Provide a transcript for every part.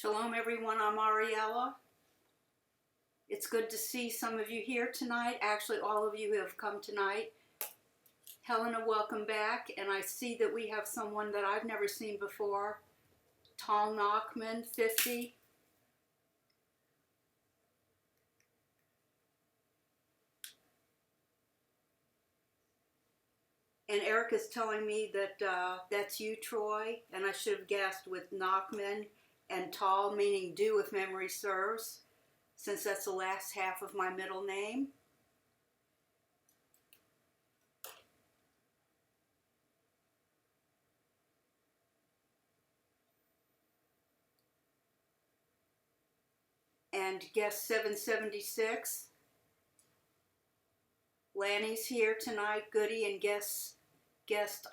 Shalom everyone, I'm Ariela. It's good to see some of you here tonight. Actually, all of you who have come tonight. Helena, welcome back. And I see that we have someone that I've never seen before. Tal Nachman, 50. And Erica's telling me that that's you, Troy. And I should have guessed with Nachman and Tal, meaning do if memory serves, since that's the last half of my middle name. And guest 776. Lanny's here tonight, Goody, and guest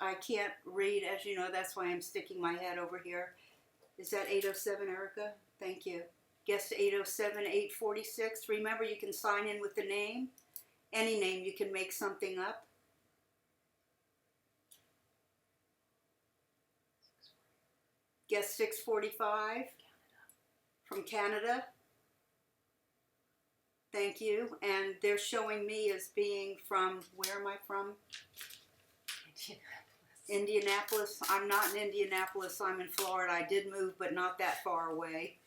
I can't read, as you know, that's why I'm sticking my head over here. Is that 807, Erica? Thank you. Guest 807, 846. Remember, you can sign in with the name. Any name, you can make something up. Guest 645 from Canada. Thank you. And they're showing me as being from, where am I from? Indianapolis. I'm not in Indianapolis, I'm in Florida. I did move, but not that far away.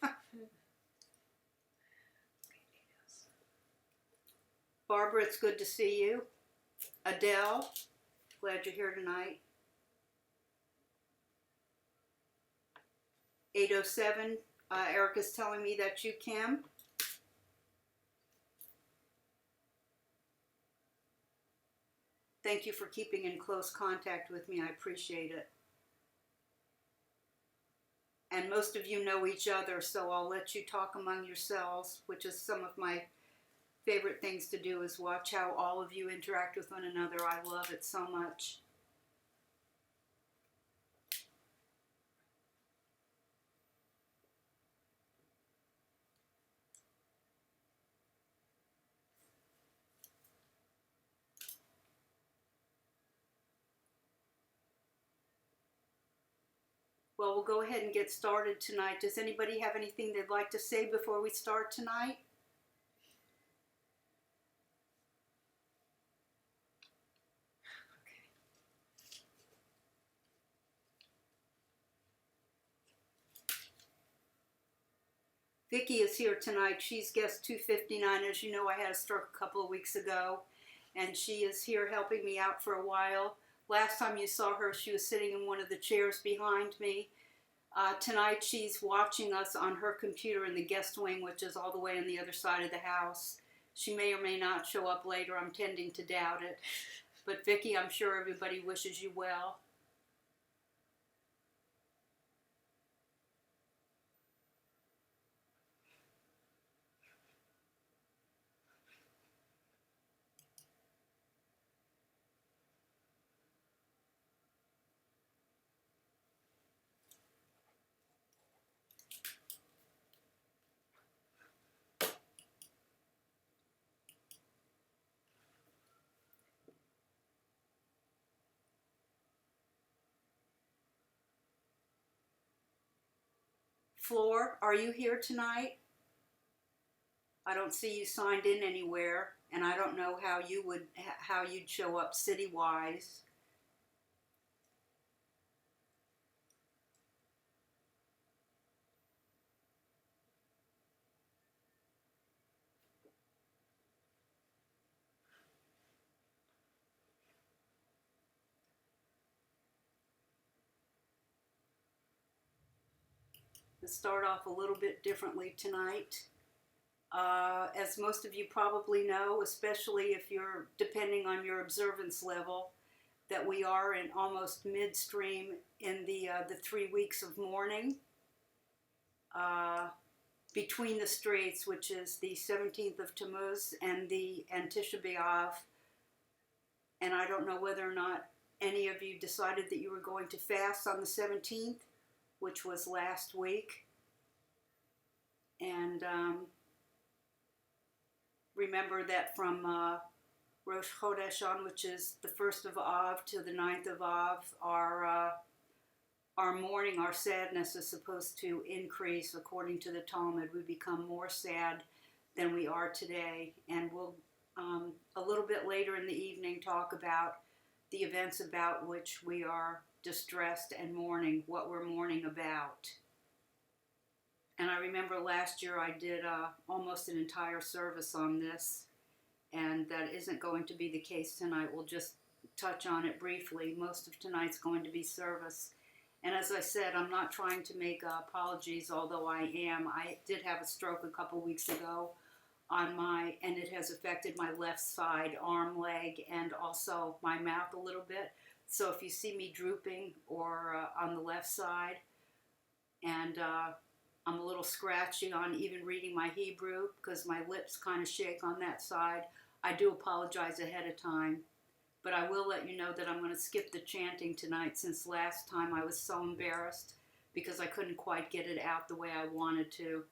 Barbara, it's good to see you. Adele, glad you're here tonight. 807, Erica's telling me that you, Kim. Thank you for keeping in close contact with me. I appreciate it. And most of you know each other, so I'll let you talk among yourselves, which is some of my favorite things to do, is watch how all of you interact with one another. I love it so much. Well, we'll go ahead and get started tonight. Does anybody have anything they'd like to say before we start tonight? Vicki is here tonight. She's guest 259. As you know, I had a stroke a couple of weeks ago, and she is here helping me out for a while. Last time you saw her, she was sitting in one of the chairs behind me. Tonight, she's watching us on her computer in the guest wing, which is all the way on the other side of the house. She may or may not show up later. I'm tending to doubt it. But Vicki, I'm sure everybody wishes you well. Floor, are you here tonight? I don't see you signed in anywhere, and I don't know how you'd show up city-wise. Let's start off a little bit differently tonight. As most of you probably know, especially if you're depending on your observance level, that we are in almost midstream in the 3 weeks of mourning between the straits, which is the 17th of Tammuz and the Tisha B'Av. And I don't know whether or not any of you decided that you were going to fast on the 17th, which was last week. And remember that from Rosh Chodesh on, which is the 1st of Av to the 9th of Av, are our mourning, our sadness is supposed to increase according to the Talmud. We become more sad than we are today. And we'll, a little bit later in the evening, talk about the events about which we are distressed and mourning, what we're mourning about. And I remember last year I did almost an entire service on this, and that isn't going to be the case tonight. We'll just touch on it briefly. Most of tonight's going to be service. And as I said, I'm not trying to make apologies, although I am. I did have a stroke a couple weeks ago and it has affected my left side, arm, leg, and also my mouth a little bit. So if you see me drooping or on the left side, and I'm a little scratchy on even reading my Hebrew because my lips kind of shake on that side, I do apologize ahead of time. But I will let you know that I'm going to skip the chanting tonight, since last time I was so embarrassed because I couldn't quite get it out the way I wanted to.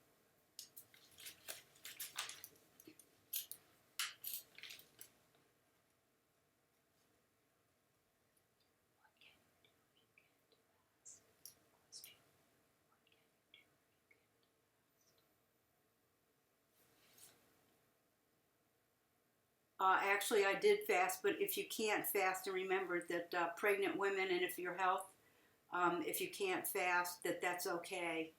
Actually, I did fast, but if you can't fast, and remember that pregnant women, and if your health, if you can't fast, that's okay.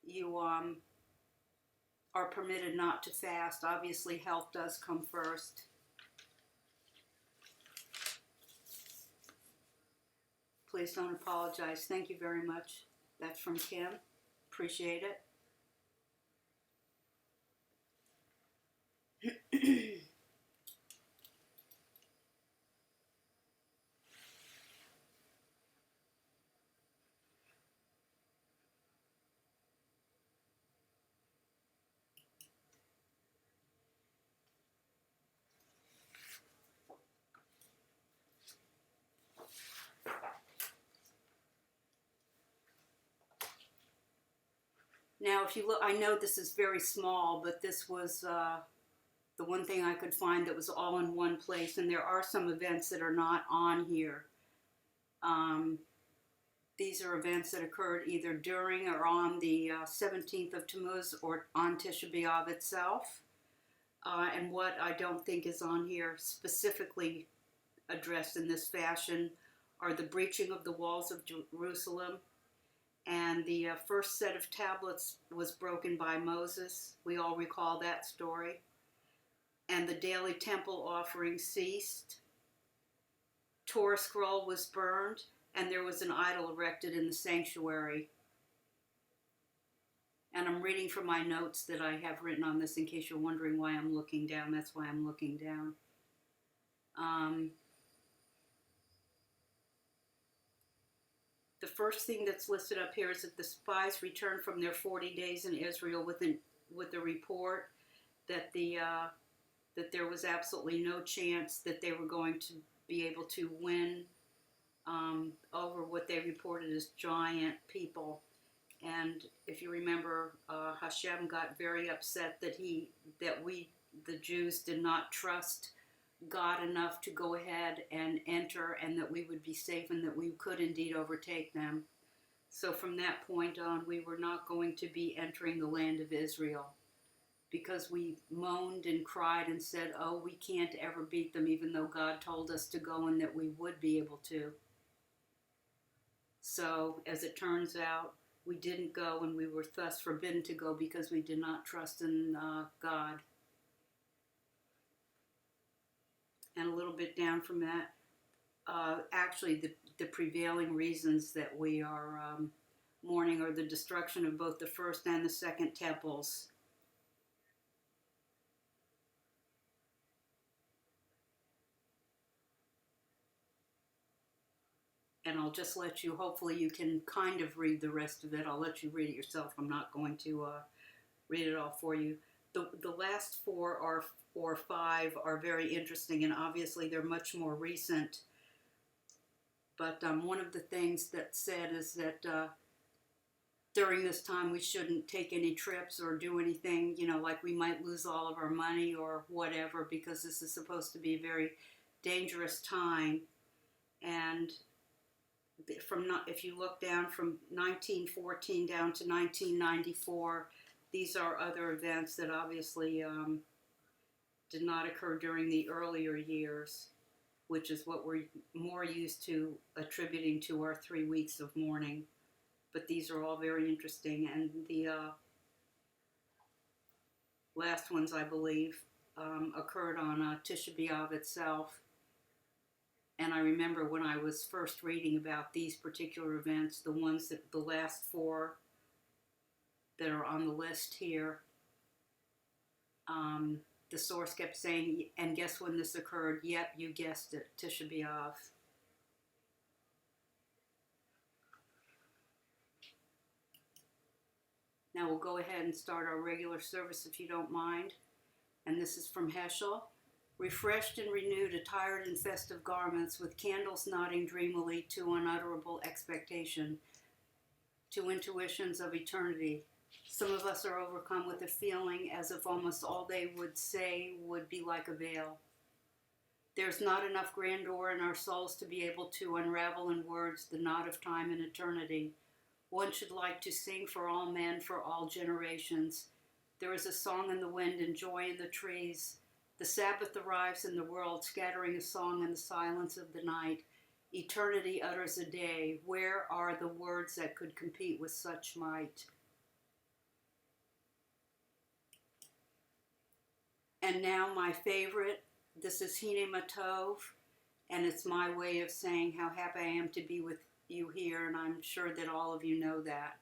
You are permitted not to fast. Obviously, health does come first. Please don't apologize. Thank you very much. That's from Kim. Appreciate it. Now, if you look, I know this is very small, but this was the one thing I could find that was all in one place, and there are some events that are not on here. These are events that occurred either during or on the 17th of Tammuz or on Tisha B'Av itself. And what I don't think is on here specifically addressed in this fashion are the breaching of the walls of Jerusalem, and the first set of tablets was broken by Moses. We all recall that story. And the daily temple offering ceased. Torah scroll was burned, and there was an idol erected in the sanctuary. And I'm reading from my notes that I have written on this in case you're wondering why I'm looking down. That's why I'm looking down. The first thing that's listed up here is that the spies returned from their 40 days in Israel with a report that that there was absolutely no chance that they were going to be able to win over what they reported as giant people. And if you remember, Hashem got very upset that we, the Jews, did not trust God enough to go ahead and enter, and that we would be safe, and that we could indeed overtake them. So from that point on, we were not going to be entering the land of Israel, because we moaned and cried and said, oh, we can't ever beat them, even though God told us to go and that we would be able to. So as it turns out, we didn't go, and we were thus forbidden to go because we did not trust in God. And a little bit down from that, actually the prevailing reasons that we are mourning are the destruction of both the first and the second temples. And I'll just let you, hopefully you can kind of read the rest of it. I'll let you read it yourself. I'm not going to read it all for you. The last four or five are very interesting, and obviously they're much more recent. But one of the things that's said is that during this time we shouldn't take any trips or do anything, like we might lose all of our money or whatever, because this is supposed to be a very dangerous time. And if you look down from 1914 down to 1994, these are other events that obviously did not occur during the earlier years, which is what we're more used to attributing to our 3 weeks of mourning. But these are all very interesting, and the last ones, I believe, occurred on Tisha B'Av itself. And I remember when I was first reading about these particular events, the last 4 that are on the list here, the source kept saying, and guess when this occurred? Yep, you guessed it, Tisha B'Av. Now we'll go ahead and start our regular service if you don't mind. And this is from Heschel. Refreshed and renewed, attired in festive garments, with candles nodding dreamily to unutterable expectation, to intuitions of eternity. Some of us are overcome with a feeling as if almost all they would say would be like a veil. There's not enough grandeur in our souls to be able to unravel in words the knot of time and eternity. One should like to sing for all men, for all generations. There is a song in the wind and joy in the trees. The Sabbath arrives in the world, scattering a song in the silence of the night. Eternity utters a day. Where are the words that could compete with such might? And now my favorite, this is Hine Matov, and it's my way of saying how happy I am to be with you here, and I'm sure that all of you know that.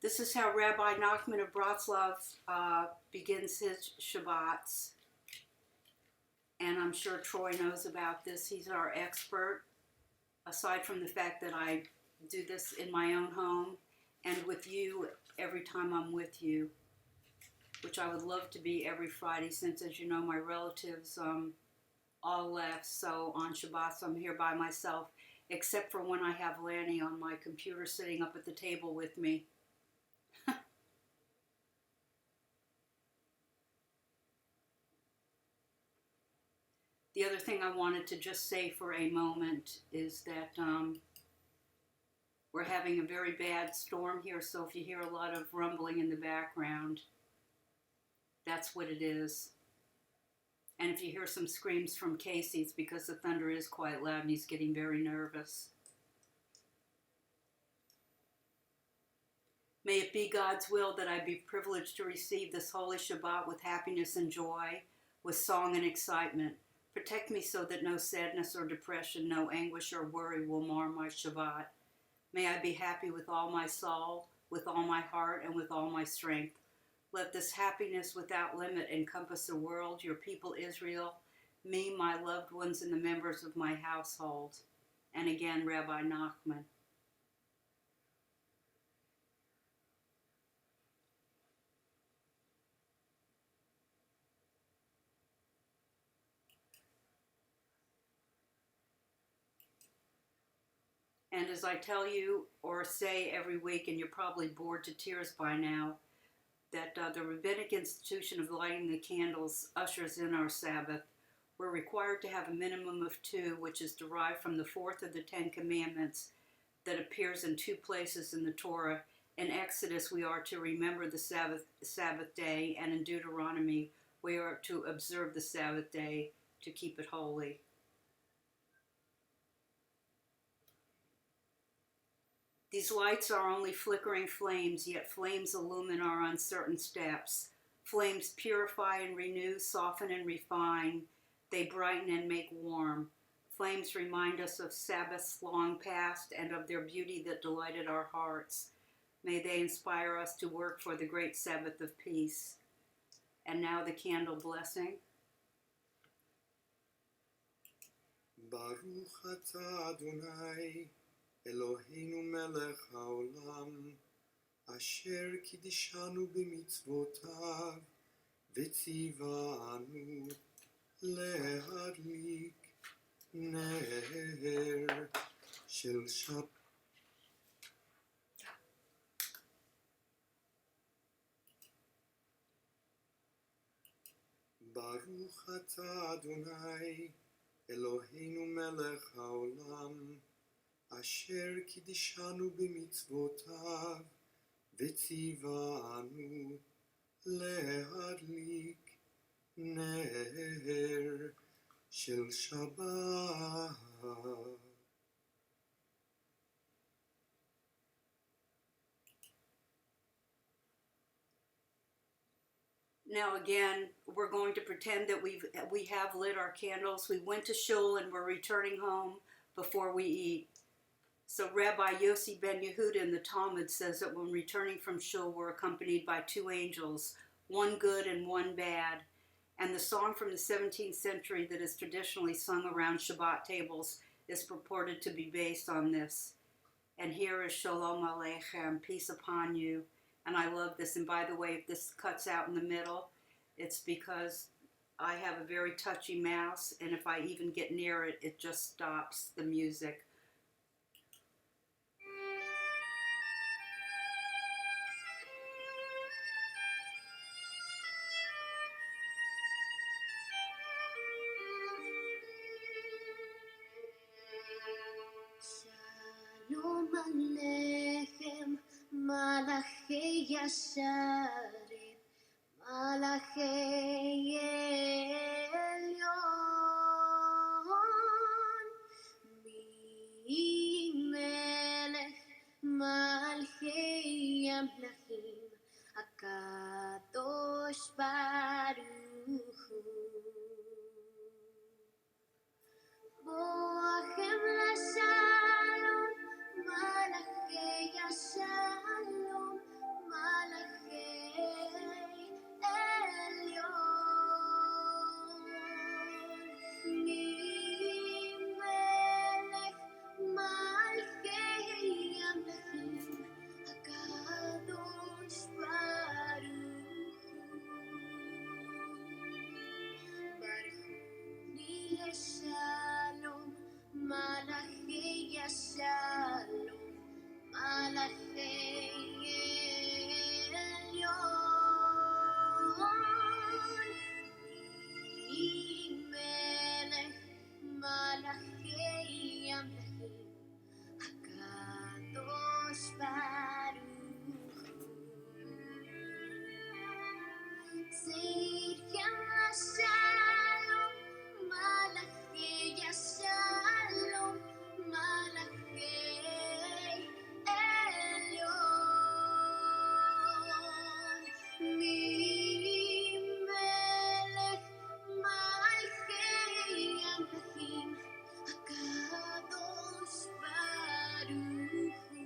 This is how Rabbi Nachman of Bratslav begins his Shabbats. And I'm sure Troy knows about this. He's our expert, aside from the fact that I do this in my own home and with you every time I'm with you, which I would love to be every Friday since, as you know, my relatives all left. So on Shabbats, I'm here by myself, except for when I have Lanny on my computer sitting up at the table with me. The other thing I wanted to just say for a moment is that we're having a very bad storm here, so if you hear a lot of rumbling in the background, that's what it is. And if you hear some screams from Casey, it's because the thunder is quite loud and he's getting very nervous. May it be God's will that I be privileged to receive this holy Shabbat with happiness and joy, with song and excitement. Protect me so that no sadness or depression, no anguish or worry will mar my Shabbat. May I be happy with all my soul, with all my heart, and with all my strength. Let this happiness without limit encompass the world, your people Israel, me, my loved ones, and the members of my household. And again, Rabbi Nachman. And as I tell you or say every week, and you're probably bored to tears by now, that the rabbinic institution of lighting the candles ushers in our Sabbath. We're required to have a minimum of 2, which is derived from the 4th of the 10 Commandments that appears in 2 places in the Torah. In Exodus, we are to remember the Sabbath day, and in Deuteronomy, we are to observe the Sabbath day to keep it holy. These lights are only flickering flames, yet flames illumine our uncertain steps. Flames purify and renew, soften and refine. They brighten and make warm. Flames remind us of Sabbaths long past and of their beauty that delighted our hearts. May they inspire us to work for the great Sabbath of peace. And now the candle blessing. Baruch atah Adonai, Eloheinu melech haolam, asher kiddishanu b'mitzvotav, v'tzivanu להדליק נר של שבת. ברוך אתה אדוני אלוהינו מלך העולם אשר קידשנו במצוותיו וציוונו להדליק נר של שבת. Now again, we're going to pretend that we have lit our candles. We went to shul and we're returning home before we eat. So Rabbi Yossi ben Yehuda in the Talmud says that when returning from shul, we're accompanied by 2 angels, one good and one bad. And the song from the 17th century that is traditionally sung around Shabbat tables is purported to be based on this. And here is Shalom Aleichem, peace upon you. And I love this. And by the way, if this cuts out in the middle, it's because I have a very touchy mouse, and if I even get near it, it just stops the music. Shalom Aleichem, Malachei Yasharet, Malachei Elyon, Melech Malchei Amlachim, HaKadosh Baruch Hu. Boachem LaShalom, Malachei Yashalom, Malachei Elyon, Melech Malchei Amlachim, HaKadosh Baruch Hu. Shalom, Malachei Yashalom, Malachei Elyon, Melech Malachei Amlachim, HaKadosh Baruch Hu. Tzidkem LaShalom, Malachei Yashalom, Malachei Elyon, Melech Malchei Amlachim, HaKadosh Baruch Hu.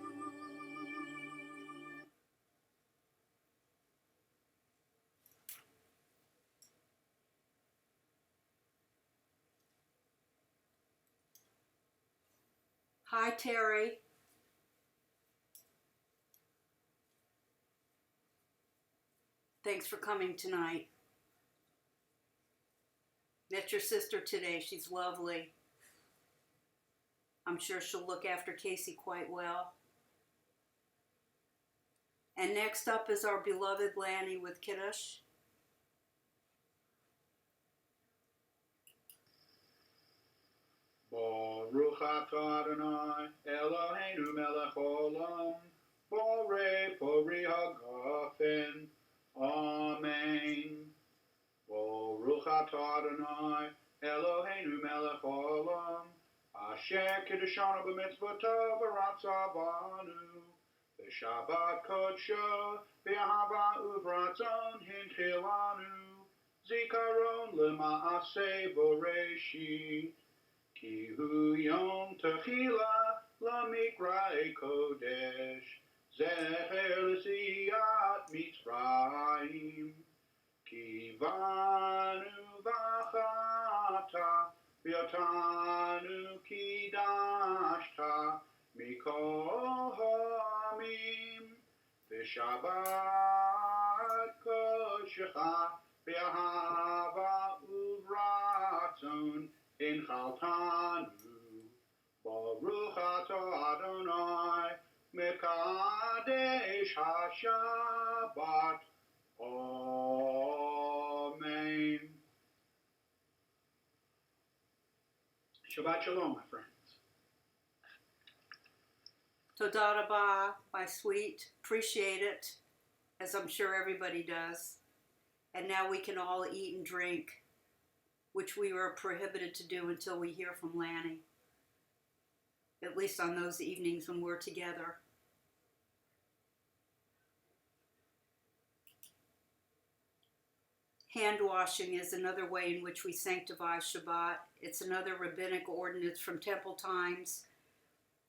Hi, Terry. Thanks for coming tonight. Met your sister today. She's lovely. I'm sure she'll look after Casey quite well. And next up is our beloved Lanny with Kiddush. Baruch atah Adonai Eloheinu melech olam borei pori hagafen. Amen. Baruch atah Adonai Eloheinu melech olam asher kiddushanu b'mitzvotav v'ratzavanu v'shabbat kodsho v'ahava uvratzon hinchilanu zikaron lema'aseh boreshit. Ki hu yom techila lamikra'e kodesh zecher l'siyat Mitzrayim. Ki vanu v'chata v'yotanu kidashta mikol ha'amim v'shabbat kodshecha v'ahava uvratzon in Chaltanu, Baruch atah Adonai, Mekadesh HaShabbat. Amen. Shabbat Shalom, my friends. Toda rabah, my sweet. Appreciate it, as I'm sure everybody does. And now we can all eat and drink, which we were prohibited to do until we hear from Lanny, at least on those evenings when we're together. Hand washing is another way in which we sanctify Shabbat. It's another rabbinic ordinance from temple times,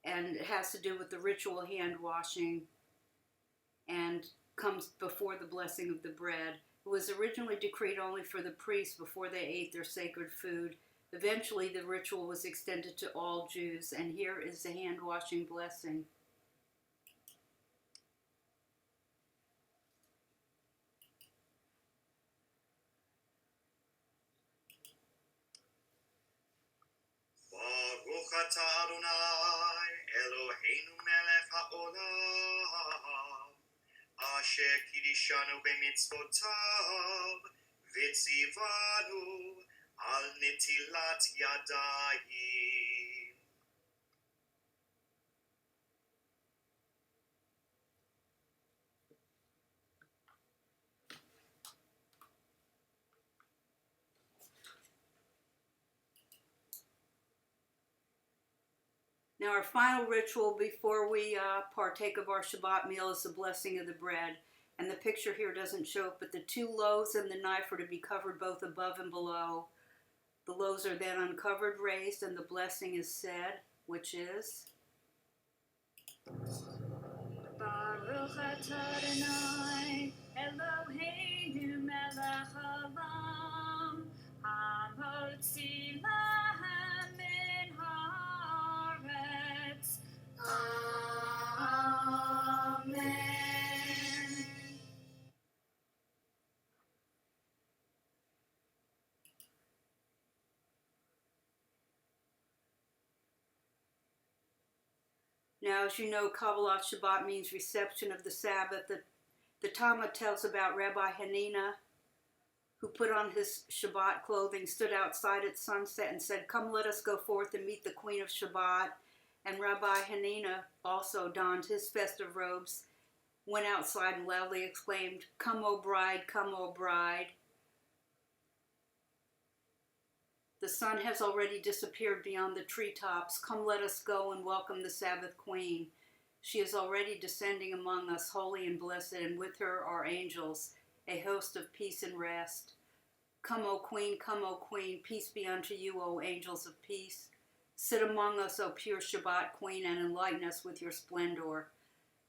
and it has to do with the ritual hand washing and comes before the blessing of the bread. It was originally decreed only for the priests before they ate their sacred food. Eventually, the ritual was extended to all Jews, and here is the hand-washing blessing. Baruch atah Adonai Eloheinu melech haolam asher kiddushanu b'mitzvotav v'tzivanu al netilat yadayim. Now, our final ritual before we partake of our Shabbat meal is the blessing of the bread. And the picture here doesn't show it, but the two loaves and the knife are to be covered both above and below. The loaves are then uncovered, raised, and the blessing is said, which is... Baruch atah Adonai Eloheinu melech haolam hamotzi lahem min haaretz. Amen. Now, as you know, Kabbalat Shabbat means reception of the Sabbath. The Talmud tells about Rabbi Hanina, who put on his Shabbat clothing, stood outside at sunset and said, "Come, let us go forth and meet the Queen of Shabbat." And Rabbi Hanina also donned his festive robes, went outside and loudly exclaimed, "Come, O bride, come, O bride." The sun has already disappeared beyond the treetops. Come, let us go and welcome the Sabbath Queen. She is already descending among us, holy and blessed, and with her are angels, a host of peace and rest. Come, O Queen, peace be unto you, O angels of peace. Sit among us, O pure Shabbat Queen, and enlighten us with your splendor.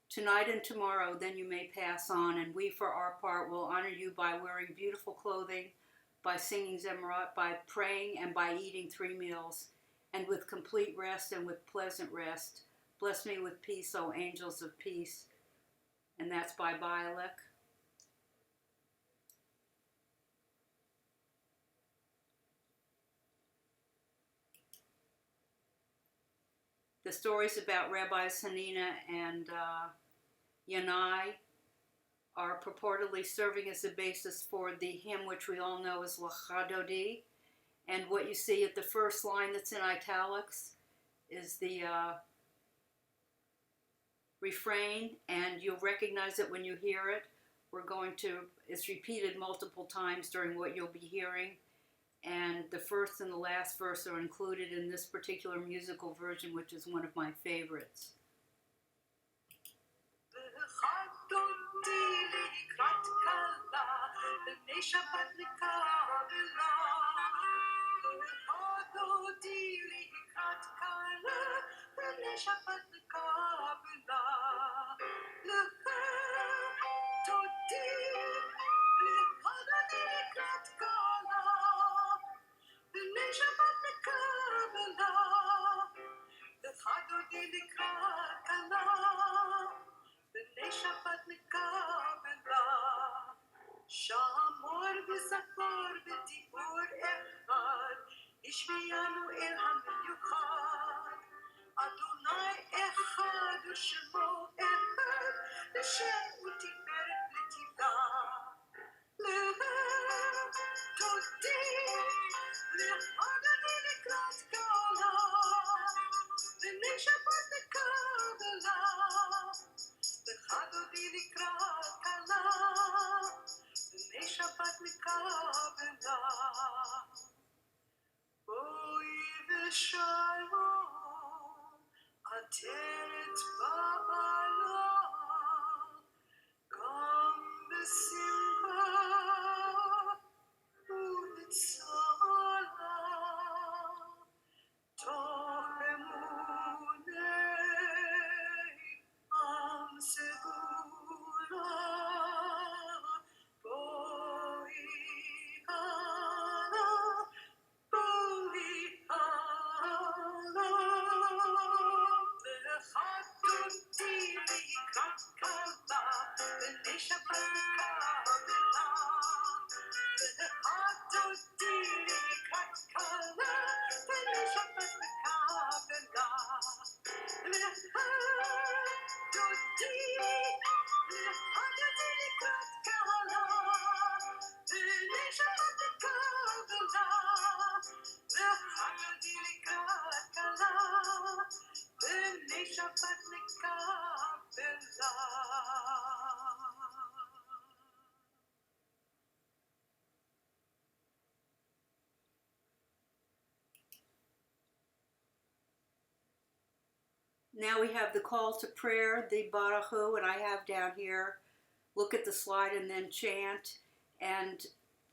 Tonight and tomorrow, then you may pass on, and we, for our part, will honor you by wearing beautiful clothing, by singing Zemarot, by praying, and by eating 3 meals, and with complete rest and with pleasant rest. Bless me with peace, O angels of peace. And that's by Bialek. The stories about Rabbis Hanina and Yanai are purportedly serving as the basis for the hymn which we all know as L'Chadodi. And what you see at the first line that's in italics is the refrain, and you'll recognize it when you hear it. It's repeated multiple times during what you'll be hearing. And the first and the last verse are included in this particular musical version, which is one of my favorites. Shamor v'zakor v'tibur echad, ishmiyanu el hamiyuchad. Adonai echad u'shemo echad, l'shem u'tiferet l'tivah. Lev todi, l'chadodi l'krat kala, v'nei Shabbat l'Kabbalah. L'chadodi l'krat kala, v'nei Shabbat l'Kabbalah. Boi v'shalom, ateret ba'ala, gam b'simcha u'nitzala, toch emunei am segula, boi ala, boi ala. L'chadodi l'krat kala, v'nei Shabbat l'Kabbalah. L'chadodi l'krat kala, v'nei Shabbat l'Kabbalah. L'chadodi l'krat kala, v'nei Shabbat l'Kabbalah. L'chadodi l'krat kala, v'nei Shabbat l'Kabbalah. Now we have the call to prayer, the Barahu, and I have down here, look at the slide and then chant. And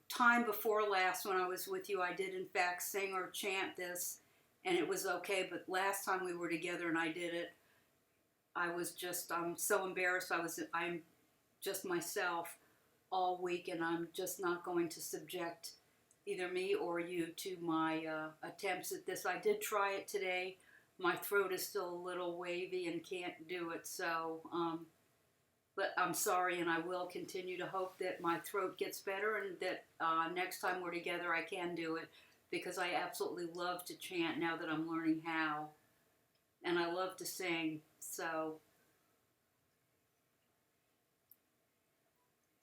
time before last when I was with you, I did in fact sing or chant this, and it was okay. But last time we were together and I did it, I'm so embarrassed. I'm just myself all week, and I'm just not going to subject either me or you to my attempts at this. I did try it today. My throat is still a little wavy and can't do it, so, but I'm sorry, and I will continue to hope that my throat gets better and that next time we're together I can do it, because I absolutely love to chant now that I'm learning how, and I love to sing, so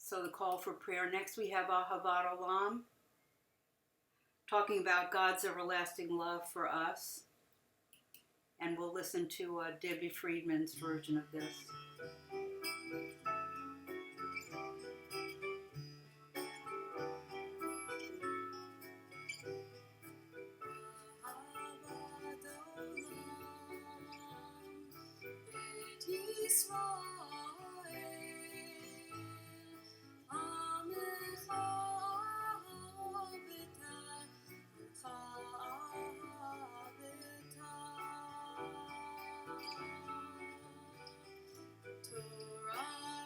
the call for prayer. Next we have Ahavat Olam, talking about God's everlasting love for us. And we'll listen to Debbie Friedman's version of this. Torah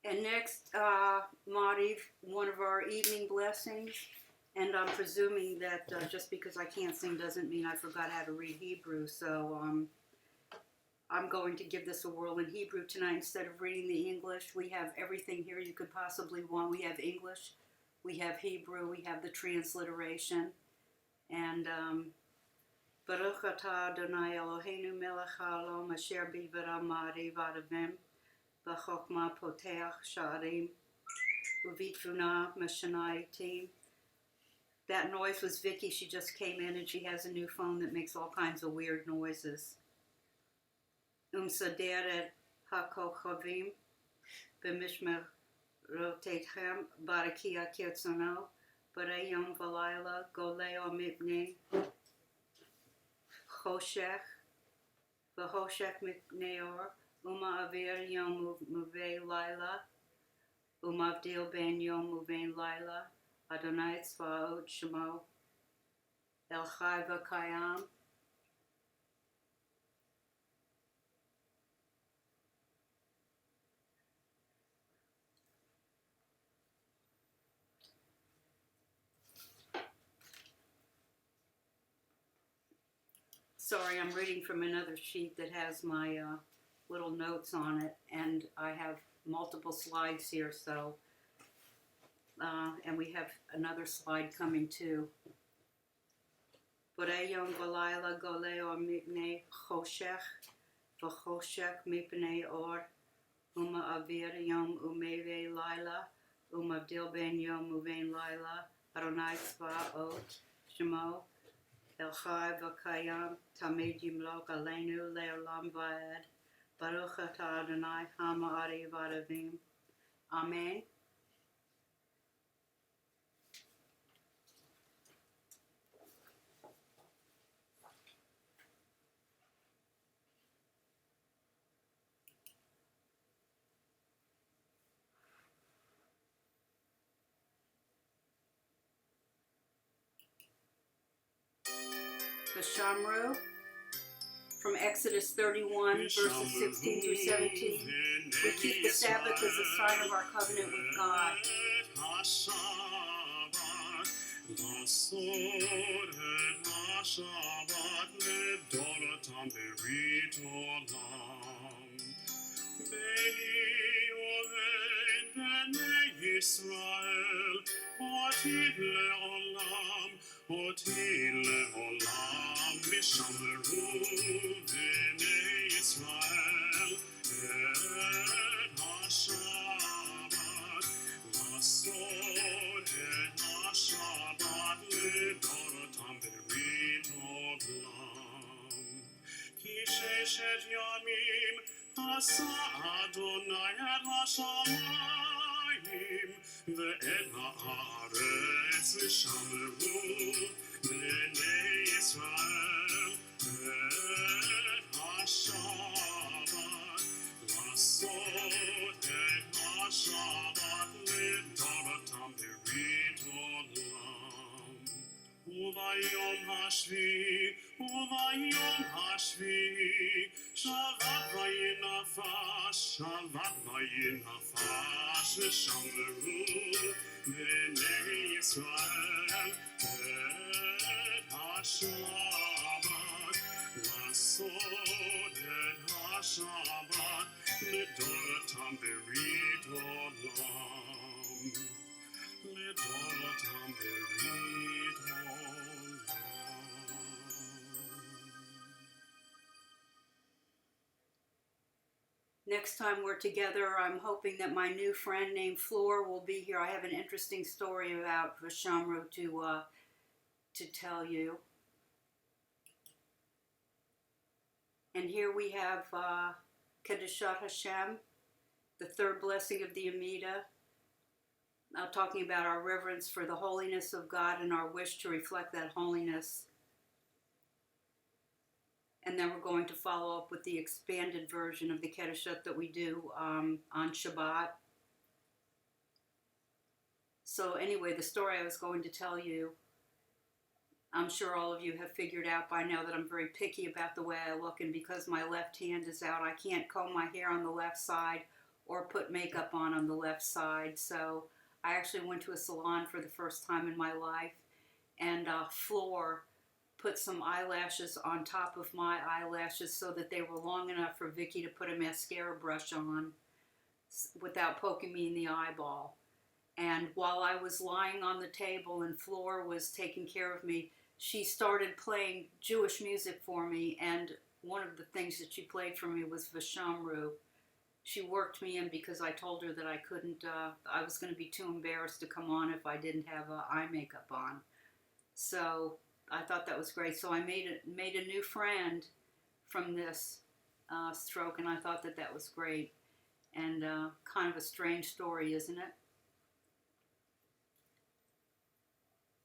And next, Mariv, one of our evening blessings. And I'm presuming that just because I can't sing doesn't mean I forgot how to read Hebrew. So I'm going to give this a whirl in Hebrew tonight instead of reading the English. We have everything here you could possibly want. We have English, we have Hebrew, we have the transliteration. And Baruch atah Adonai Eloheinu melech haolam asher bivara ma'ariv adavim b'chokmah poteach sha'arim uvitvuna mashanayitim. That noise was Vicky. She just came in and she has a new phone that makes all kinds of weird noises. Saderet hakochavim b'mishmeroteichem barakia kirtzono barayom v'layla goleo mipnei choshech v'choshech mipnei or uma'avir yom muvei layla umavdil ben yom muvei layla Adonai Tzvaot Shemo El Chai V'Kayam. Sorry, I'm reading from another sheet that has my little notes on it, and I have multiple slides here, so and we have another slide coming too. Boreyom v'layla goleo mipnei choshech v'choshech mipnei or uma'avir yom umevei layla umavdil ben yom uvein layla Adonai Tzvaot Shemo El Chai V'Kayam Tamid Yimlok Aleinu Le'olam Va'ed Baruch atah Adonai Ha'ma'ariv adavim. Amen. Vashamru from Exodus 31, verses 16 through 17. We keep the Sabbath as a sign of our covenant with God. Israel, Otid le'olam, Otid le'olam, Vishamru b'nei Israel, et ha-Shabbat, Lasot et ha-Shabbat, Lidorotam berit olam. Ki sheshet yamim, Asa Adonai et ha-Shamayim, ve'et ha'aretz v'shamru b'nei Yisrael, et ha-Shabbat, lasot et ha-Shabbat lidorotam berit olam. Uvayom hashvi, Shabbat vayinafash, v'shamru b'nei Yisrael, et ha-Shabbat, lasot et ha-Shabbat, lidorotam berit olam. Lidorotam berit olam. Next time we're together, I'm hoping that my new friend named Floor will be here. I have an interesting story about Vashamru to tell you. And here we have Kedushat Hashem, the third blessing of the Amida. Now talking about our reverence for the holiness of God and our wish to reflect that holiness. And then we're going to follow up with the expanded version of the Kedushat that we do on Shabbat. So anyway, the story I was going to tell you, I'm sure all of you have figured out by now that I'm very picky about the way I look, and because my left hand is out, I can't comb my hair on the left side or put makeup on the left side. So I actually went to a salon for the first time in my life, and Floor put some eyelashes on top of my eyelashes so that they were long enough for Vicky to put a mascara brush on without poking me in the eyeball. And while I was lying on the table and Floor was taking care of me, she started playing Jewish music for me, and one of the things that she played for me was Vashamru. She worked me in because I told her that I couldn't, I was going to be too embarrassed to come on if I didn't have eye makeup on. So I thought that was great. So I made a new friend from this stroke, and I thought that that was great. And kind of a strange story, isn't it?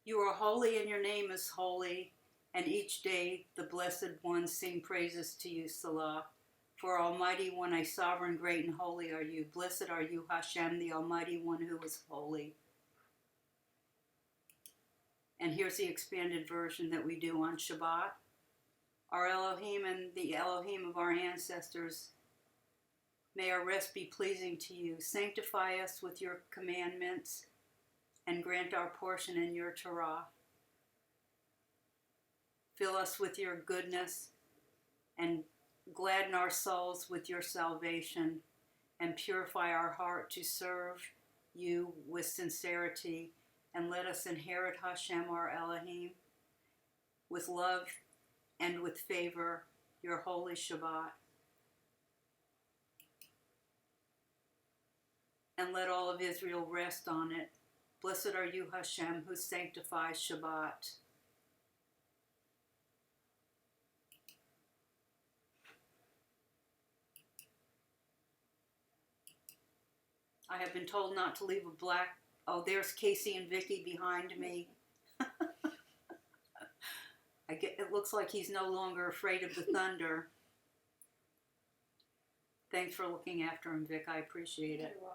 You are holy and your name is holy, and each day the blessed ones sing praises to you, Salah. For Almighty One, a sovereign, great, and holy are you. Blessed are you, Hashem, the Almighty One who is holy. And here's the expanded version that we do on Shabbat. Our Elohim and the Elohim of our ancestors, may our rest be pleasing to you. Sanctify us with your commandments and grant our portion in your Torah. Fill us with your goodness and gladden our souls with your salvation, and purify our heart to serve you with sincerity, and let us inherit Hashem our Elohim with love and with favor your holy Shabbat. And let all of Israel rest on it. Blessed are you, Hashem, who sanctifies Shabbat. I have been told not to leave a black... Oh, there's Casey and Vicky behind me. It looks like he's no longer afraid of the thunder. Thanks for looking after him, Vic. I appreciate it. You're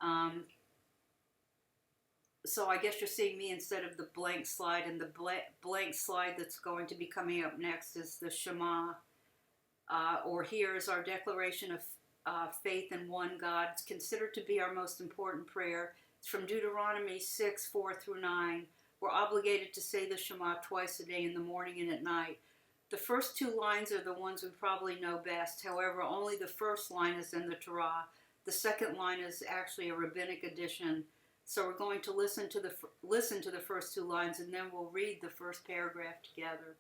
welcome. So I guess you're seeing me instead of the blank slide, and the blank slide that's going to be coming up next is the Shema, or here is our declaration of faith in one God. It's considered to be our most important prayer. It's from Deuteronomy 6, 4 through 9. We're obligated to say the Shema twice a day, in the morning and at night. The first two lines are the ones we probably know best. However, only the first line is in the Torah. The second line is actually a rabbinic addition. So we're going to listen to the first two lines, and then we'll read the first paragraph together.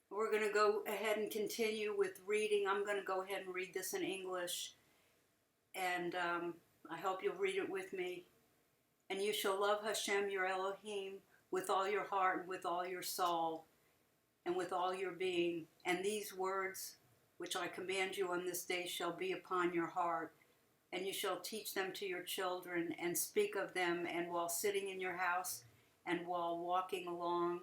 We're going to go ahead and continue with reading. I'm going to go ahead and read this in English, and I hope you'll read it with me. And you shall love Hashem your Elohim with all your heart and with all your soul and with all your being. And these words which I command you on this day shall be upon your heart, and you shall teach them to your children and speak of them, and while sitting in your house and while walking along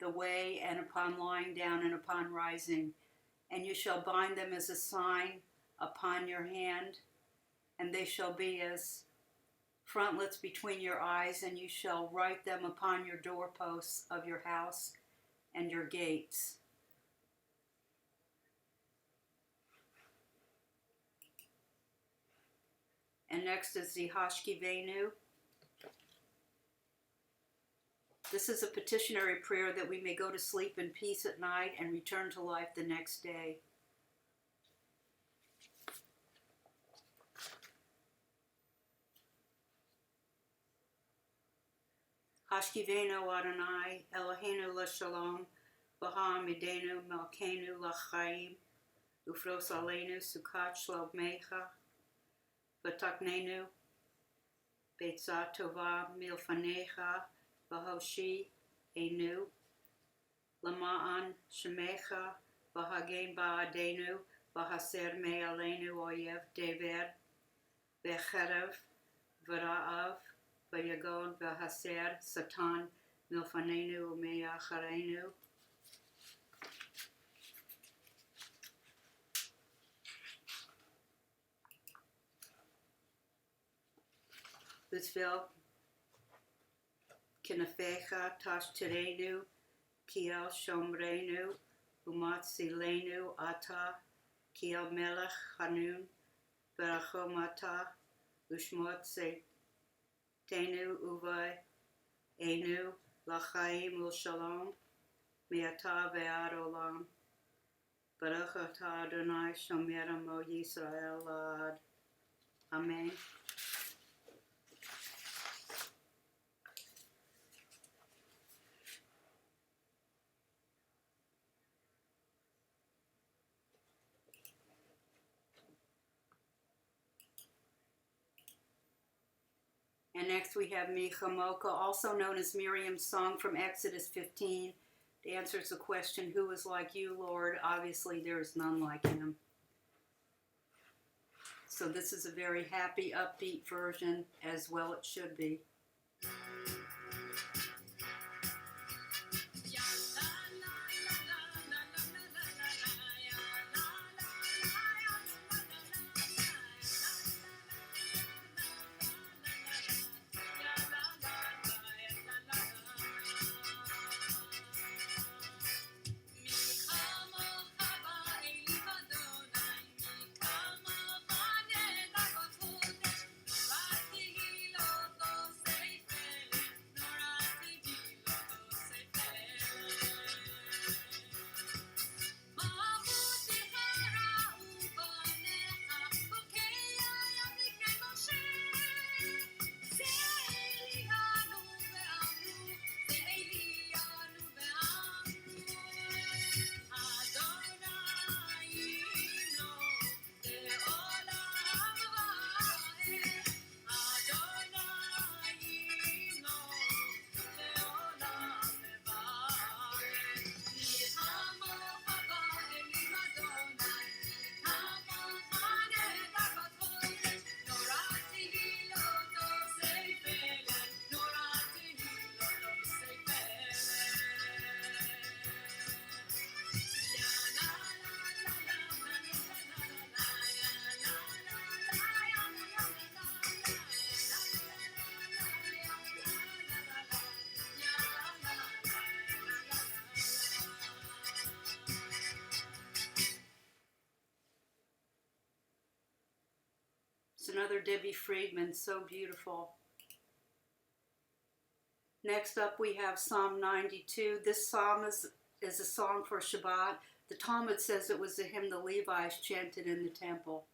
the way, and upon lying down and upon rising. And you shall bind them as a sign upon your hand, and they shall be as frontlets between your eyes, and you shall write them upon your doorposts of your house and your gates. And next is the Hashkivenu. This is a petitionary prayer that we may go to sleep in peace at night and return to life the next day. Hashkivenu Adonai, Eloheinu l'shalom, Baha midenu melkeinu l'chaim, Ufros aleinu sukat shlomeicha, V'taknenu, Beitzah tova milfanecha, V'hoshi enu, Lama'an shemecha, V'hagem ba'adenu, V'haser me aleinu oyev dever, V'cherev, V'ra'av, V'yagon v'haser satan milfanenu u'me'acharenu. Luzville kinefecha tashterenu kiel shomrenu umatzilenu ata kiel melech hanun v'rachomata ushmot se Tenu uvay enu lachaim ulshalom mi'ata ve'ad olam Baruch atah Adonai shomer amo Yisrael la'ad. Amen. And next we have Michamoka, also known as Miriam's song from Exodus 15. It answers the question, who is like you, Lord? Obviously, there is none like him. So this is a very happy, upbeat version, as well it should be. It's another Debbie Friedman, so beautiful. Next up we have Psalm 92. This psalm is a song for Shabbat. The Talmud says it was a hymn the Levites chanted in the temple.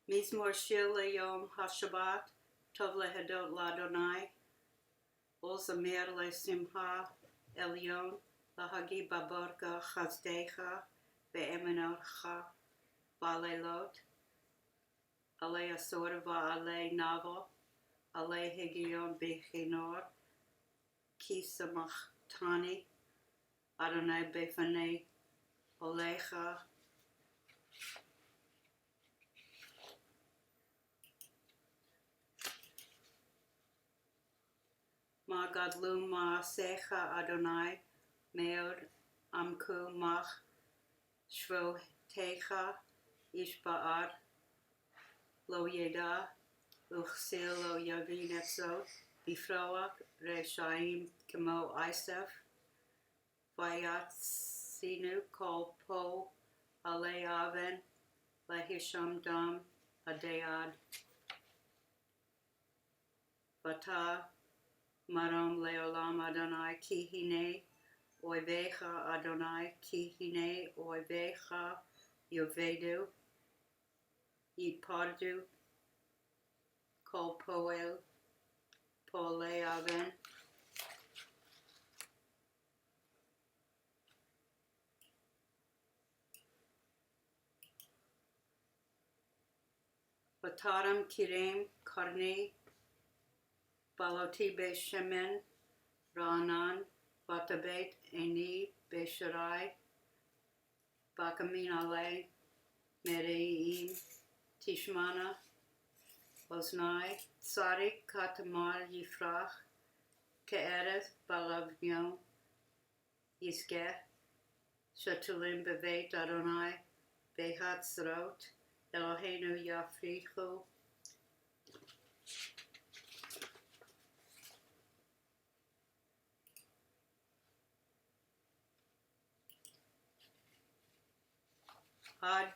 Mizmor shir leyom hashabbat, tov lehadot ladonai, ol zamer lesimha elyon, lahagi baborka chazdecha, ve'emenotcha, ba'leilot, alei asor va'alei navel, alei higion bechinor, ki samachtani, Adonai befanei olecha, Ma gadlu ma'asecha Adonai, meod amku mach shvotecha ishba'ad lo yeda, uchsil lo yavin etzot, bifroach reshaim kemo isef, vayatsinu kol po ale aven, lahisham dam adead, vata marom leolam Adonai ki hine, oivecha Adonai ki hine, oivecha yovedu, yitpardu kol poel pole aven. Vataram kirem karni baloti beshemen ranan vatabet eni besharai bakamin ale mereim tishmana oznai tzadik katamar yifrach ke'ereth balavyon yizgeh shatulim bevet Adonai behatzrot Eloheinu yafrichu ad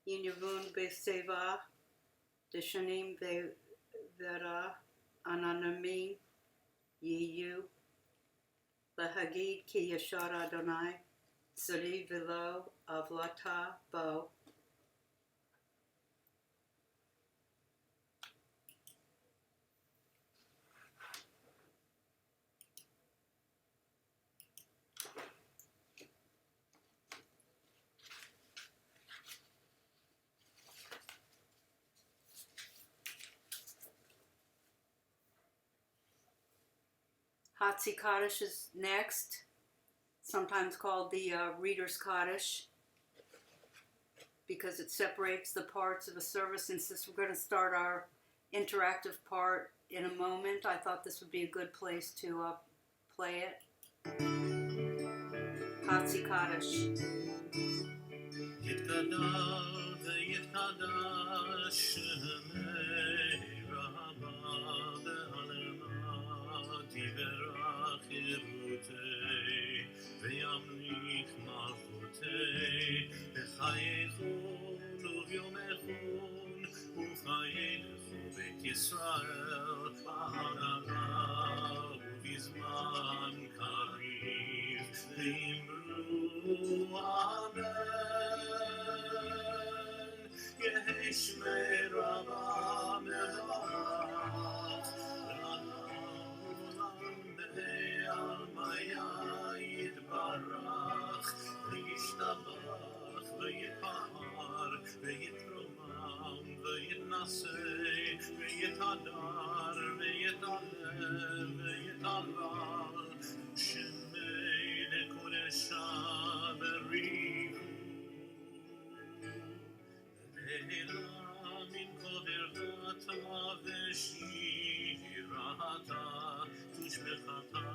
yinivun beseva deshanim vera ananamim yiyu lahagid ki yashar Adonai tzari velo avlata bo. Hatzi Kaddish is next, sometimes called the Reader's Kaddish, because it separates the parts of a service. And since we're going to start our interactive part in a moment, I thought this would be a good place to play it. Hatzi Kaddish. וימליך מלכותי, וחייכון וביומכון, וחייכו בית ישראל, בהנהגה ובזמן קריב, ואמרו אמן. יהי שמי רבה מברך, יתברך, וישתבח, ויתפאר, ויתרומם, ויתנשא, ויתהדר, ויתהלל, ויתהלל, שמי לקודשה בריחו. ואלה מן קודרתה ושירתה, תשבחתה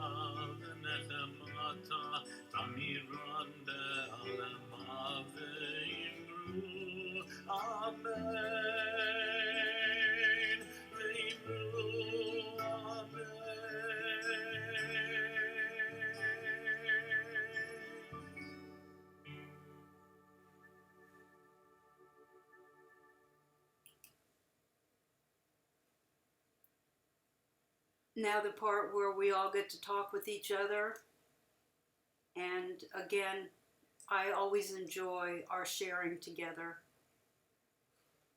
ונחמתה, תמירן בעלמה ואמרו אמן, ואמרו אמן. Now the part where we all get to talk with each other. And again, I always enjoy our sharing together.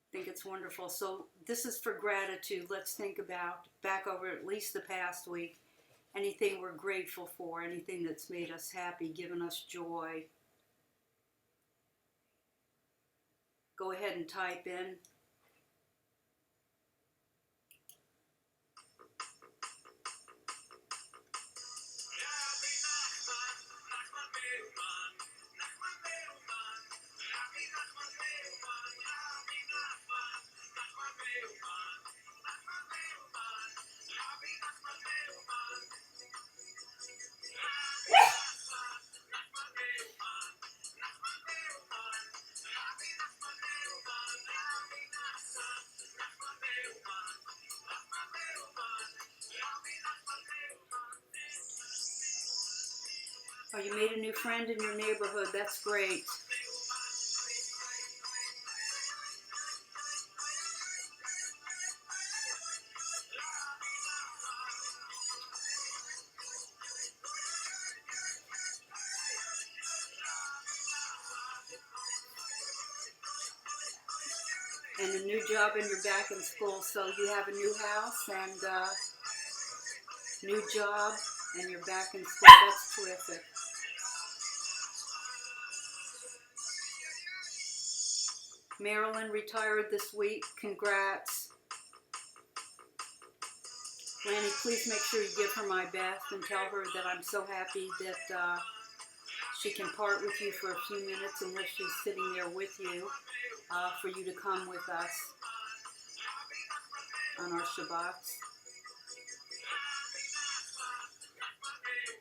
I think it's wonderful. So this is for gratitude. Let's think about, back over at least the past week, anything we're grateful for, anything that's made us happy, given us joy. Go ahead and type in. Oh, you made a new friend in your neighborhood. That's great. And a new job and you're back in school. So you have a new house and new job and you're back in school. That's terrific. Marilyn retired this week. Congrats. Lanny, please make sure you give her my best and tell her that I'm so happy that she can part with you for a few minutes unless she's sitting there with you for you to come with us on our Shabbats.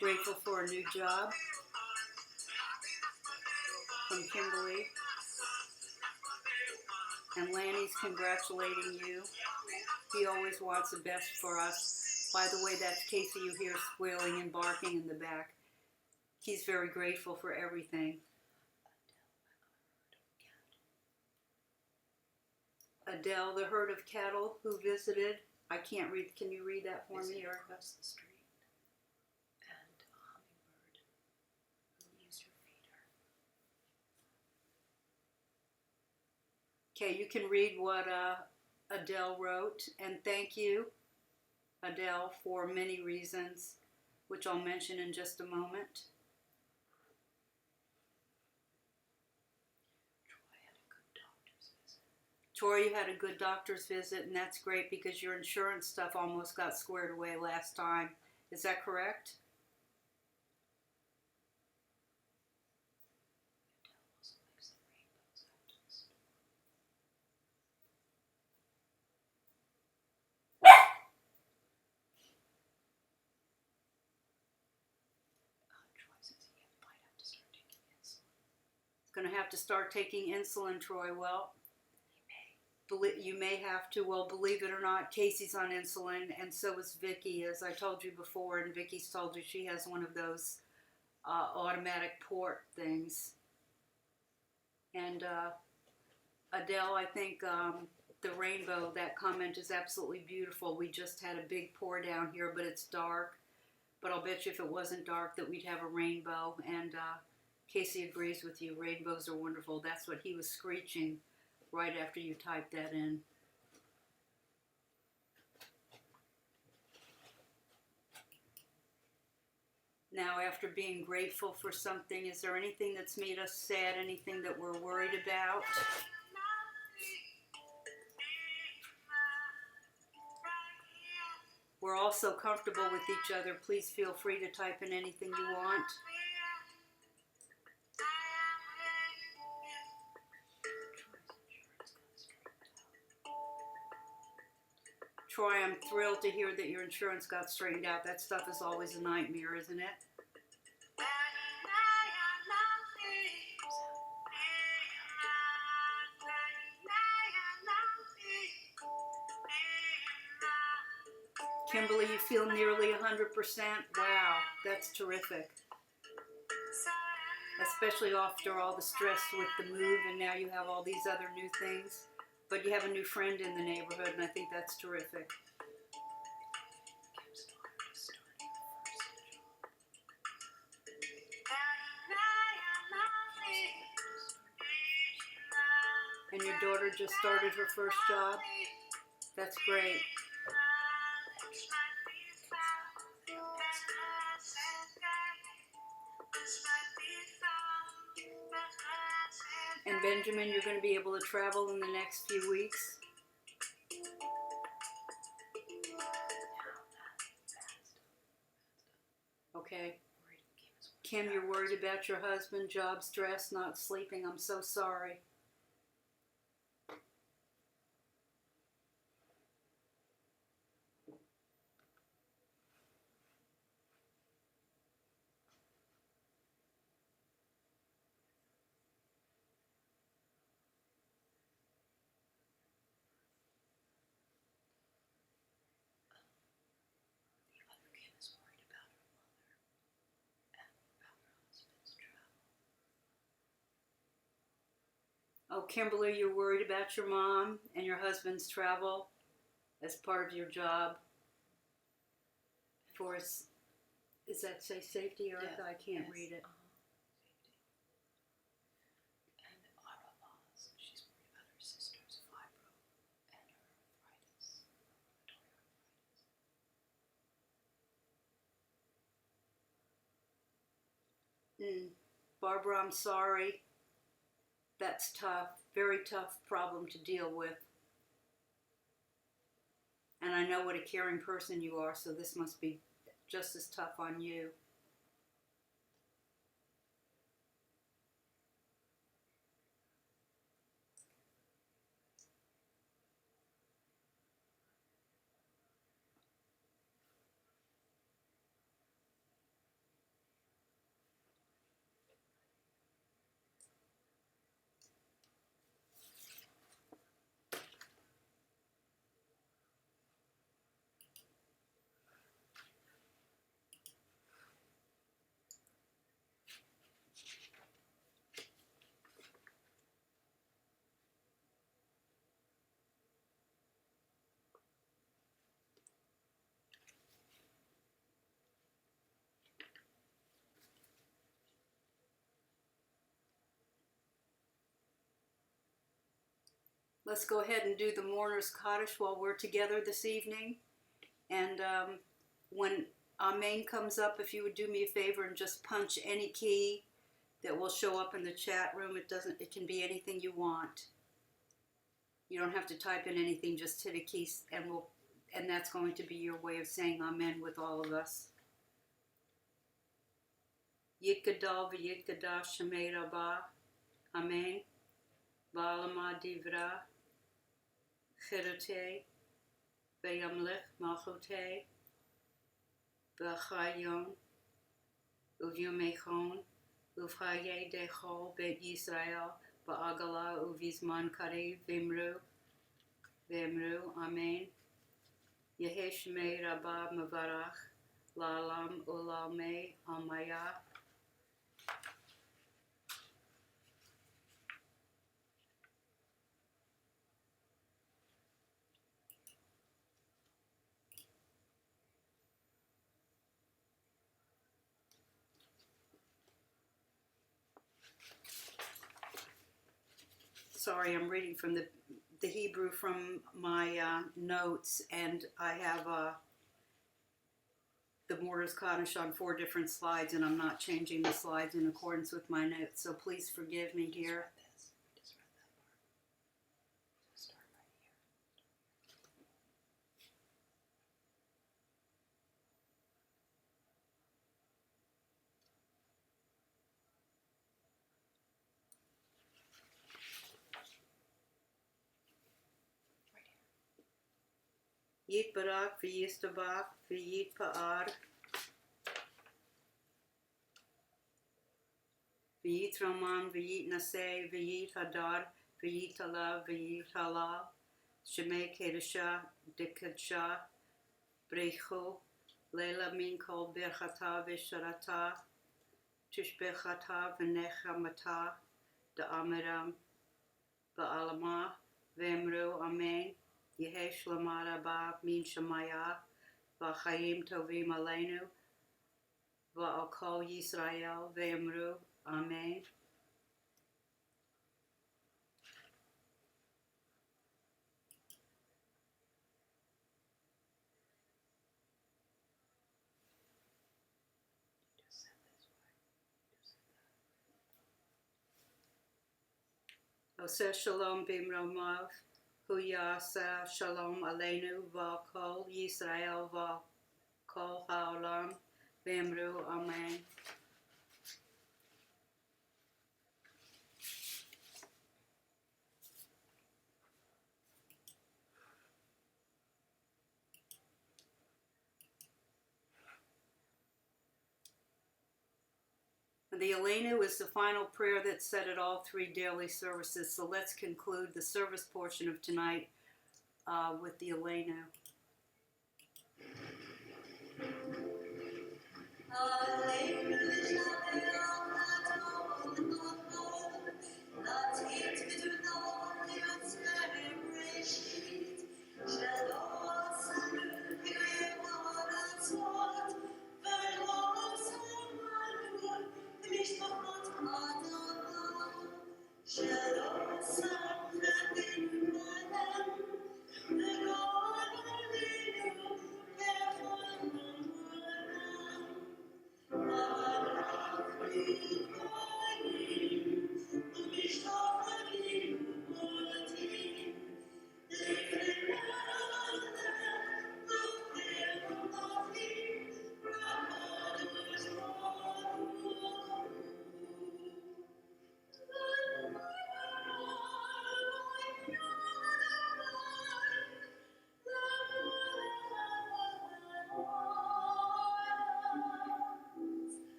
Grateful for a new job from Kimberly. And Lanny's congratulating you. He always wants the best for us. By the way, that's Casey you hear squealing and barking in the back. He's very grateful for everything. Adele, the herd of cattle who visited. I can't read. Can you read that for me? Or across the street. And a hummingbird who used her feeder. okay, you can read what Adele wrote. And thank you, Adele, for many reasons, which I'll mention in just a moment. Troy, you had a good doctor's visit, and that's great because your insurance stuff almost got squared away last time. Is that correct? Going to have to start taking insulin, Troy. Well, you may have to. Well, believe it or not, Casey's on insulin, and so is Vicky, as I told you before, and Vicky's told you she has one of those automatic port things. And Adele, I think the rainbow, that comment is absolutely beautiful. We just had a big pour down here, but it's dark. But I'll bet you if it wasn't dark that we'd have a rainbow, and Casey agrees with you. Rainbows are wonderful. That's what he was screeching right after you typed that in. Now, after being grateful for something, is there anything that's made us sad, anything that we're worried about? We're all so comfortable with each other. Please feel free to type in anything you want. Troy, I'm thrilled to hear that your insurance got straightened out. That stuff is always a nightmare, isn't it? Kimberly, you feel nearly 100%? Wow, that's terrific. Especially after all the stress with the move, and now you have all these other new things. But you have a new friend in the neighborhood, and I think that's terrific. And your daughter just started her first job? That's great. And Benjamin, you're going to be able to travel in the next few weeks? Okay. Kim, you're worried about your husband, job stress, not sleeping. I'm so sorry. Oh, Kimberly, you're worried about your mom and your husband's travel as part of your job for, does that say safety, Erica? Yeah, I can't yes, read it. Safety. And Ariela, so she's worried about her sister's fibro and her arthritis, rheumatoid arthritis. Barbara, I'm sorry. That's tough. Very tough problem to deal with. And I know what a caring person you are, so this must be just as tough on you. Let's go ahead and do the mourner's Kaddish while we're together this evening. And when Amen comes up, if you would do me a favor and just punch any key that will show up in the chat room. It can be anything you want. You don't have to type in anything, just hit a key and that's going to be your way of saying Amen with all of us. Yitgadal v'yitgadal shemei rabah. Amen. Ba'alama divra. Chirote. Ve'yamlich malchote. Ve'chayon. Uvyumechon. Uvchaye dechol bet Yisrael. Ba'agala uvizman karev v'imru. Amen. Yehi shemei rabah mevarach. La'alam u'la'amei amaya. Sorry, I'm reading from the Hebrew from my notes, and I have the Mourner's Kaddish on 4 different slides, and I'm not changing the slides in accordance with my notes, so please forgive me here. Just read that part. So start right here. Yit barak v'yistabach v'yit pa'ar v'yit roman v'yit naseh v'yit hadar v'yit alav v'yit halal shemei kedusha dekadsha brechu leila min kol berchata v'sharata tishbechata v'nechamata da'amiram ba'alama v'emru amen. Yehi shlamar rabah min shemaya v'chayim tovim aleinu v'al kol Yisrael v'emru amen. Just said this way. Just said that. Oseh shalom b'imromav hu yaseh shalom aleinu v'al kol Yisrael v'al kol ha'olam v'emru amen. The Aleinu is the final prayer that's said at all 3 daily services. So let's conclude the service portion of tonight with the Aleinu. Alleluia,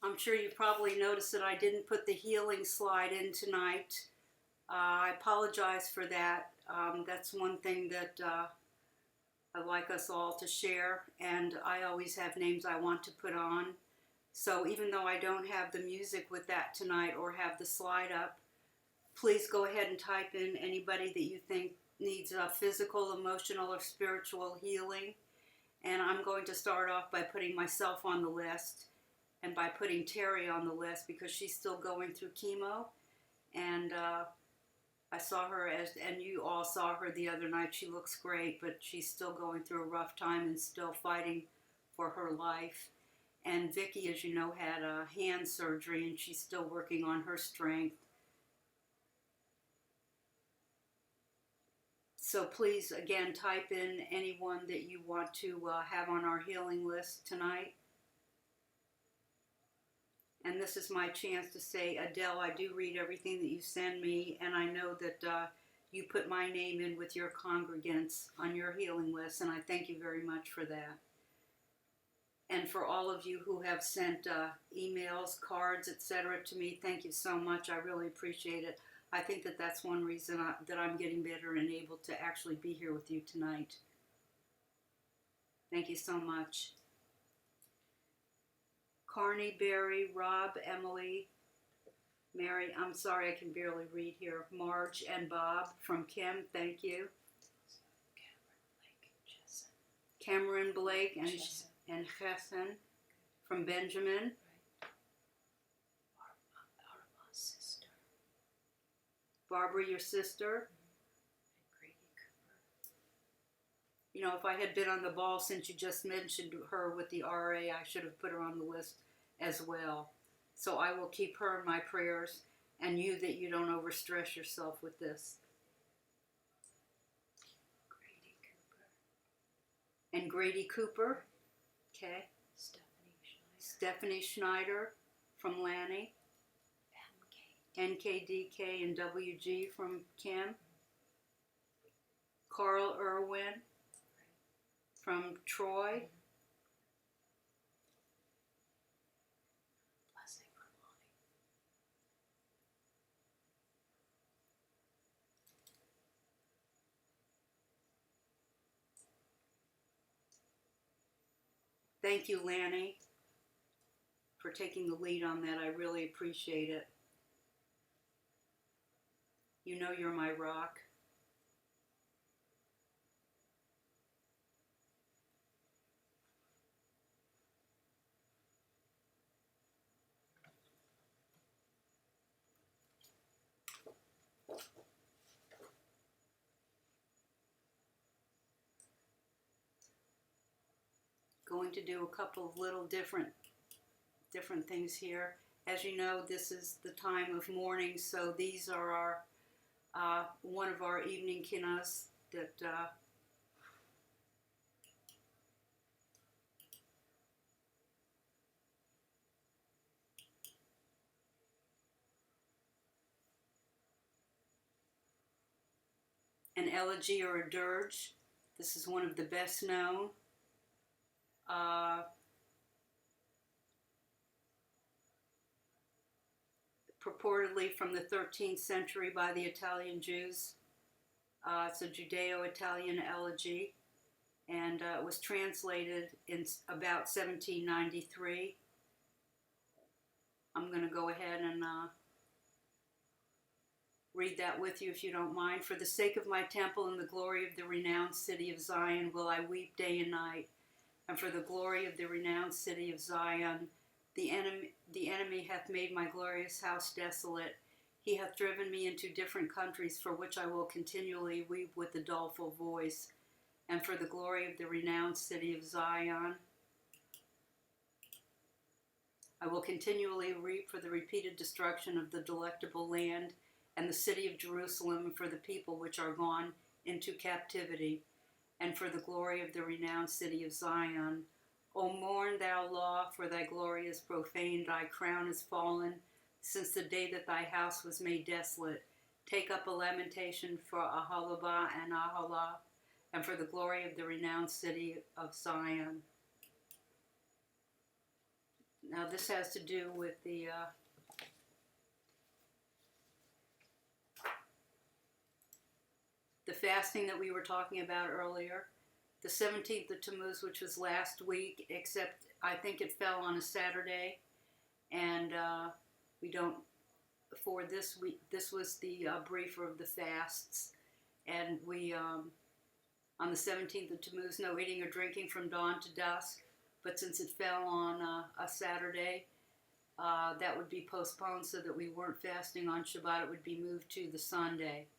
I'm sure you probably noticed that I didn't put the healing slide in tonight. I apologize for that. That's one thing that I'd like us all to share, and I always have names I want to put on. So even though I don't have the music with that tonight or have the slide up, please go ahead and type in anybody that you think needs physical, emotional, or spiritual healing. And I'm going to start off by putting myself on the list and by putting Terry on the list because she's still going through chemo. And I saw her, and you all saw her the other night. She looks great, but she's still going through a rough time and still fighting for her life. And Vicky, as you know, had a hand surgery, and she's still working on her strength. So please, again, type in anyone that you want to have on our healing list tonight. And this is my chance to say, Adele, I do read everything that you send me, and I know that you put my name in with your congregants on your healing list, and I thank you very much for that. And for all of you who have sent emails, cards, etc. to me, thank you so much. I really appreciate it. I think that that's one reason that I'm getting better and able to actually be here with you tonight. Thank you so much. Carney, Barry, Rob, Emily, Mary, I'm sorry I can barely read here. Marge and Bob from Kim, thank you. Cameron Blake and Chesson from Benjamin. Ariela's sister. Barbara, your sister. And Grady Cooper. You know, if I had been on the ball since you just mentioned her with the RA, I should have put her on the list as well. So I will keep her in my prayers, and you that you don't overstress yourself with this. Grady Cooper. And Grady Cooper, okay. Stephanie Schneider. Stephanie Schneider from Lanny. NKDK and WG from Kim. Carl Irwin from Troy. Blessing from Lonnie. Thank you, Lanny, for taking the lead on that. I really appreciate it. You know you're my rock. Going to do a couple of little different things here. As you know, this is the time of mourning, so these are our one of our evening kinnas that an elegy or a dirge. This is one of the best known. purportedly from the 13th century by the Italian Jews. It's a Judeo-Italian elegy, and it was translated in about 1793. I'm going to go ahead and read that with you if you don't mind. For the sake of my temple and the glory of the renowned city of Zion will I weep day and night. And for the glory of the renowned city of Zion, the enemy hath made my glorious house desolate. He hath driven me into different countries, for which I will continually weep with a doleful voice. And for the glory of the renowned city of Zion, I will continually weep for the repeated destruction of the delectable land and the city of Jerusalem, and for the people which are gone into captivity, and for the glory of the renowned city of Zion. O mourn, thou law, for thy glory is profaned, thy crown is fallen, since the day that thy house was made desolate. Take up a lamentation for Ahalabah and Ahalah, and for the glory of the renowned city of Zion. Now this has to do with the fasting that we were talking about earlier. The 17th of Tammuz, which was last week, except I think it fell on a Saturday, and we don't, for this week, this was the briefer of the fasts, and we, on the 17th of Tammuz, no eating or drinking from dawn to dusk, but since it fell on a Saturday, that would be postponed so that we weren't fasting on Shabbat. It would be moved to the Sunday.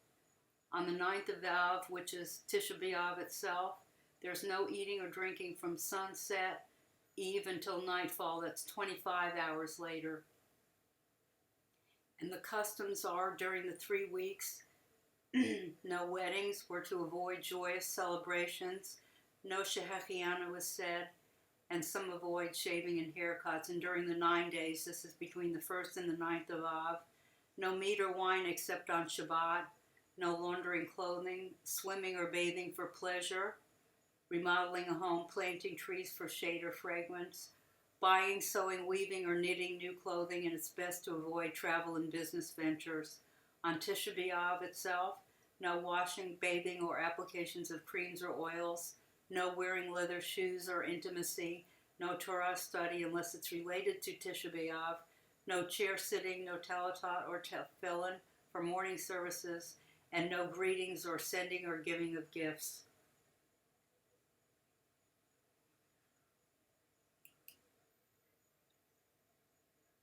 On the 9th of Av, which is Tisha B'Av itself, there's no eating or drinking from sunset eve until nightfall. That's 25 hours later. And the customs are during the 3 weeks, no weddings. We're to avoid joyous celebrations. No shehechianu was said, and some avoid shaving and haircuts. And during the 9 days, this is between the 1st and the 9th of Av, no meat or wine except on Shabbat. No laundering clothing, swimming or bathing for pleasure, remodeling a home, planting trees for shade or fragrance, buying, sewing, weaving, or knitting new clothing, and it's best to avoid travel and business ventures. On Tisha B'Av itself, no washing, bathing, or applications of creams or oils, no wearing leather shoes or intimacy, no Torah study unless it's related to Tisha B'Av, no chair sitting, no talatot or tefillin for morning services, and no greetings or sending or giving of gifts.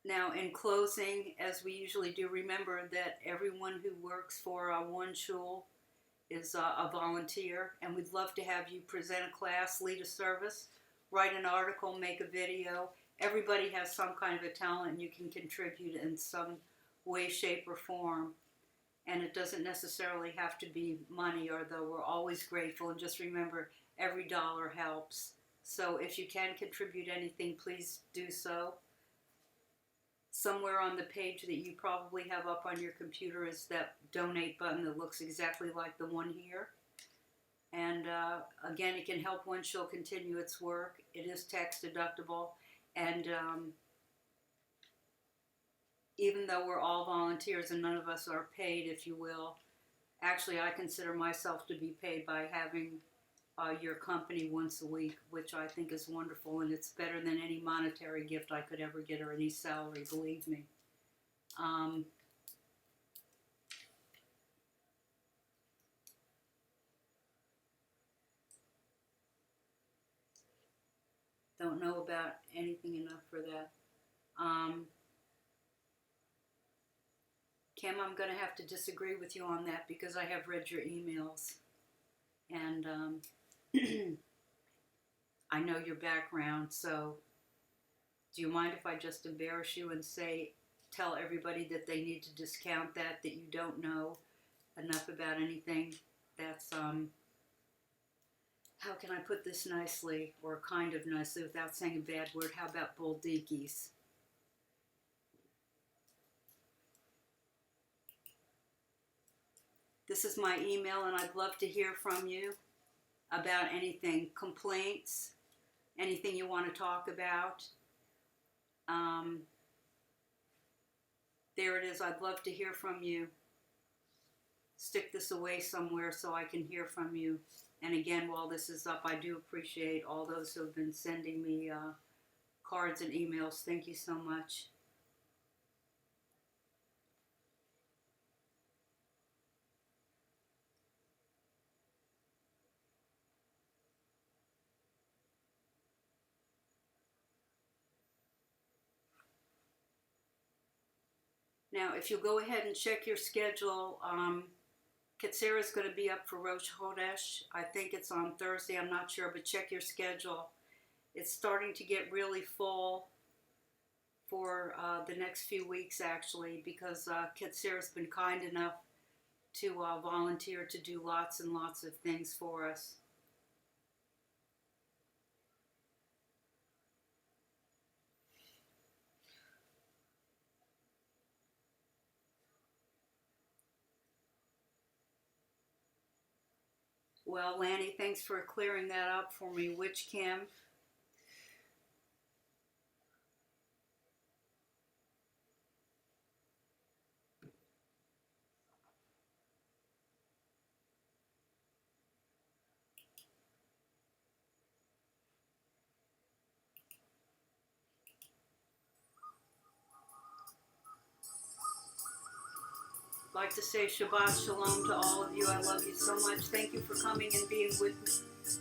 Now, in closing, as we usually do, remember that everyone who works for OneShul is a volunteer, and we'd love to have you present a class, lead a service, write an article, make a video. Everybody has some kind of a talent, and you can contribute in some way, shape, or form. And it doesn't necessarily have to be money, although we're always grateful. And just remember, every dollar helps. So if you can contribute anything, please do so. Somewhere on the page that you probably have up on your computer is that donate button that looks exactly like the one here. And again, it can help OneShul continue its work. It is tax deductible. And even though we're all volunteers and none of us are paid, if you will, actually I consider myself to be paid by having your company once a week, which I think is wonderful, and it's better than any monetary gift I could ever get or any salary, believe me. Don't know about anything enough for that. Kim, I'm going to have to disagree with you on that because I have read your emails. And I know your background, so do you mind if I just embarrass you and tell everybody that they need to discount that you don't know enough about anything? That's, how can I put this nicely, or kind of nicely without saying a bad word? How about boldikis? This is my email, and I'd love to hear from you about anything, complaints, anything you want to talk about. There it is. I'd love to hear from you. Stick this away somewhere so I can hear from you. And again, while this is up, I do appreciate all those who have been sending me cards and emails. Thank you so much. Now, if you go ahead and check your schedule, Katsira's going to be up for Rosh Chodesh. I think it's on Thursday. I'm not sure, but check your schedule. It's starting to get really full for the next few weeks, actually, because Katsira's been kind enough to volunteer to do lots and lots of things for us. Well, Lanny, thanks for clearing that up for me. Which Kim? I'd like to say Shabbat Shalom to all of you. I love you so much. Thank you for coming and being with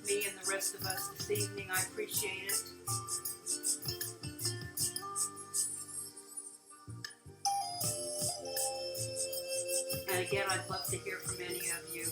me and the rest of us this evening. I appreciate it. And again, I'd love to hear from any of you.